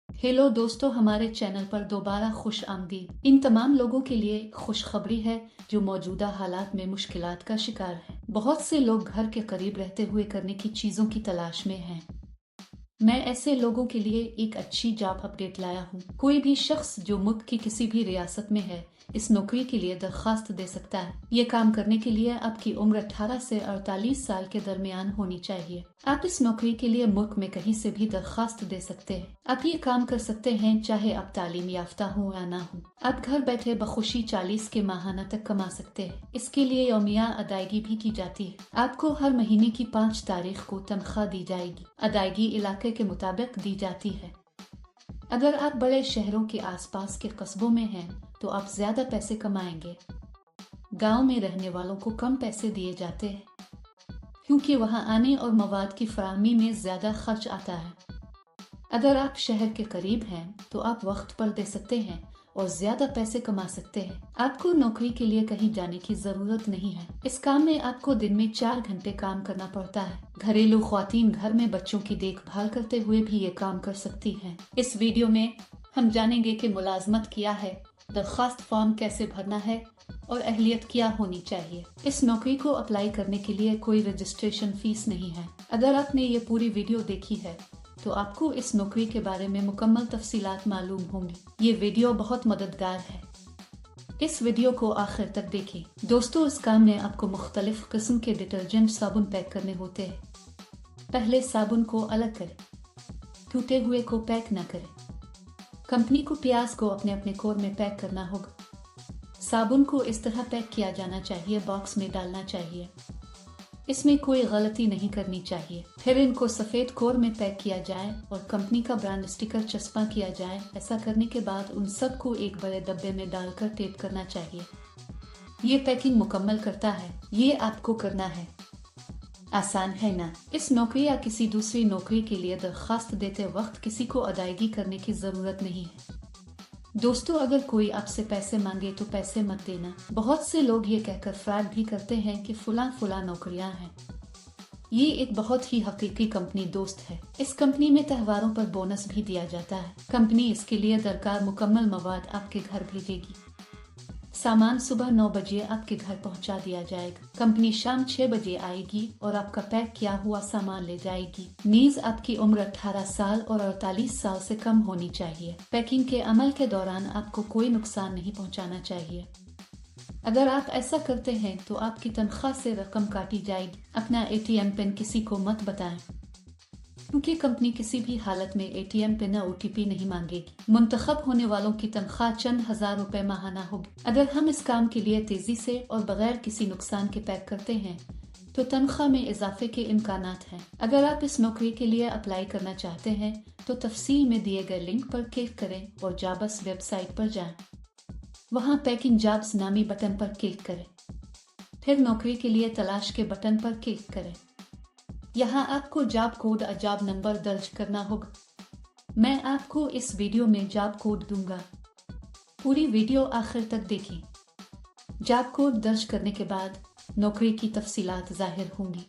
Hello दोस्तों, हमारे channel पर दोबारा खुश आमदीद। इन तमाम लोगों के लिए खुशखबरी है जो मौजूदा हालात में मुश्किलात का शिकार हैं। बहुत से लोग घर के करीब रहते हुए करने की चीज़ों की तलाश में हैं। मैं ऐसे लोगों के लिए एक अच्छी जॉब अपडेट लाया हूँ। कोई भी शख्स जो मुल्क की किसी भी रियासत में है इस नौकरी के लिए दरखास्त दे सकता है। ये काम करने के लिए आपकी उम्र 18 से 48 साल के दरमियान होनी चाहिए। आप इस नौकरी के लिए मुल्क में कहीं से भी दरखास्त दे सकते हैं। आप ये काम कर सकते हैं चाहे आप तालीम याफ्ता हो या ना हो। आप घर बैठे बखुशी 40 के माहाना तक कमा सकते हैं। इसके लिए यौमिया अदायगी भी की जाती है। आपको हर महीने की 5 तारीख को तनख्वाह दी जाएगी। अदायगी इलाके के मुताबिक दी जाती है। अगर आप बड़े शहरों के आसपास के कस्बों में हैं तो आप ज्यादा पैसे कमाएंगे। गांव में रहने वालों को कम पैसे दिए जाते हैं क्योंकि वहां आने और मवाद की फराहमी में ज्यादा खर्च आता है। अगर आप शहर के करीब हैं तो आप वक्त पर दे सकते हैं और ज्यादा पैसे कमा सकते हैं। आपको नौकरी के लिए कहीं जाने की जरूरत नहीं है। इस काम में आपको दिन में 4 घंटे काम करना पड़ता है। घरेलू ख्वातीन घर में बच्चों की देखभाल करते हुए भी ये काम कर सकती हैं। इस वीडियो में हम जानेंगे कि मुलाजमत क्या है, दरखास्त फॉर्म कैसे भरना है और अहलियत क्या होनी चाहिए। इस नौकरी को अप्लाई करने के लिए कोई रजिस्ट्रेशन फीस नहीं है। अगर आपने ये पूरी वीडियो देखी है तो आपको इस नौकरी के बारे में मुकम्मल तफसीलात मालूम होंगी। ये वीडियो बहुत मददगार है, इस वीडियो को आखिर तक देखें। दोस्तों, इस काम में आपको मुख्तलिफ किस्म के डिटर्जेंट साबुन पैक करने होते हैं। पहले साबुन को अलग करें, टूटे हुए को पैक न करें। कंपनी को प्याज को अपने अपने कोर में पैक करना होगा। साबुन को इस तरह पैक किया जाना चाहिए, बॉक्स में डालना चाहिए, इसमें कोई गलती नहीं करनी चाहिए। फिर इनको सफेद कोर में पैक किया जाए और कंपनी का ब्रांड स्टिकर चस्पा किया जाए। ऐसा करने के बाद उन सबको एक बड़े डब्बे में डालकर टेप करना चाहिए। ये पैकिंग मुकम्मल करता है। ये आपको करना है। आसान है ना? इस नौकरी या किसी दूसरी नौकरी के लिए दरखास्त देते वक्त किसी को अदायगी करने की जरूरत नहीं है। दोस्तों, अगर कोई आपसे पैसे मांगे तो पैसे मत देना। बहुत से लोग ये कहकर फ्रॉड भी करते हैं कि फुला नौकरियां हैं। ये एक बहुत ही हकीकी कंपनी दोस्त है। इस कंपनी में त्योहारों पर बोनस भी दिया जाता है। कंपनी इसके लिए दरकार मुकम्मल मवाद आपके घर भेजेगी। सामान सुबह 9 बजे आपके घर पहुंचा दिया जाएगा। कंपनी शाम 6 बजे आएगी और आपका पैक किया हुआ सामान ले जाएगी। नीज आपकी उम्र 18 साल और 48 साल से कम होनी चाहिए। पैकिंग के अमल के दौरान आपको कोई नुकसान नहीं पहुंचाना चाहिए। अगर आप ऐसा करते हैं तो आपकी तनख्वाह से रकम काटी जाएगी। अपना ATM पिन किसी को मत बताएं क्योंकि कंपनी किसी भी हालत में ATM पिन या OTP नहीं मांगेगी। मुंतखब होने वालों की तनख्वाह चंद हजार रुपए माहाना होगी। अगर हम इस काम के लिए तेजी से और बगैर किसी नुकसान के पैक करते हैं तो तनख्वाह में इजाफे के इम्कानात हैं। अगर आप इस नौकरी के लिए अप्लाई करना चाहते हैं तो तफसील में दिए गए लिंक पर क्लिक करें और जॉब्स वेबसाइट पर जाएं। वहां पैकिंग जॉब्स नामी बटन पर क्लिक करें। फिर नौकरी के लिए तलाश के बटन पर क्लिक करें। यहाँ आपको जॉब कोड और जॉब नंबर दर्ज करना होगा। मैं आपको इस वीडियो में जॉब कोड दूंगा। पूरी वीडियो आखिर तक देखें। जॉब कोड दर्ज करने के बाद नौकरी की तफसीलात जाहिर होंगी।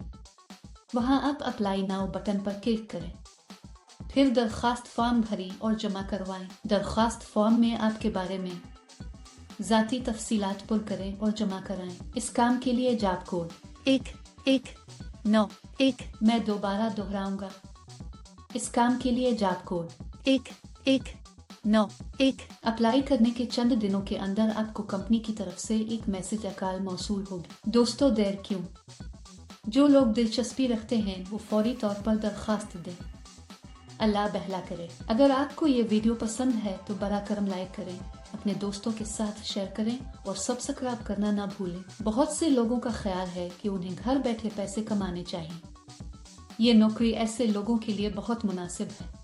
वहाँ आप अप्लाई नाउ बटन पर क्लिक करें। फिर दरखास्त फॉर्म भरें और जमा करवाएं। दरखास्त फॉर्म में आपके बारे में जाती तफसीलात पुर करें और जमा कराएं। इस काम के लिए जॉब कोड 1191। मैं दोबारा दोहराऊंगा। इस काम के लिए जॉब कोड 1191। अप्लाई करने के चंद दिनों के अंदर आपको कंपनी की तरफ से एक मैसेज अकाल मौसूल होगी। दोस्तों, देर क्यों? जो लोग दिलचस्पी रखते हैं वो फौरी तौर पर दरखास्त दें। अल्लाह बहला करे। अगर आपको ये वीडियो पसंद है तो बरा करम लाइक करें, अपने दोस्तों के साथ शेयर करें और सब्सक्राइब करना ना भूलें। बहुत से लोगों का ख्याल है कि उन्हें घर बैठे पैसे कमाने चाहिए। ये नौकरी ऐसे लोगों के लिए बहुत मुनासिब है।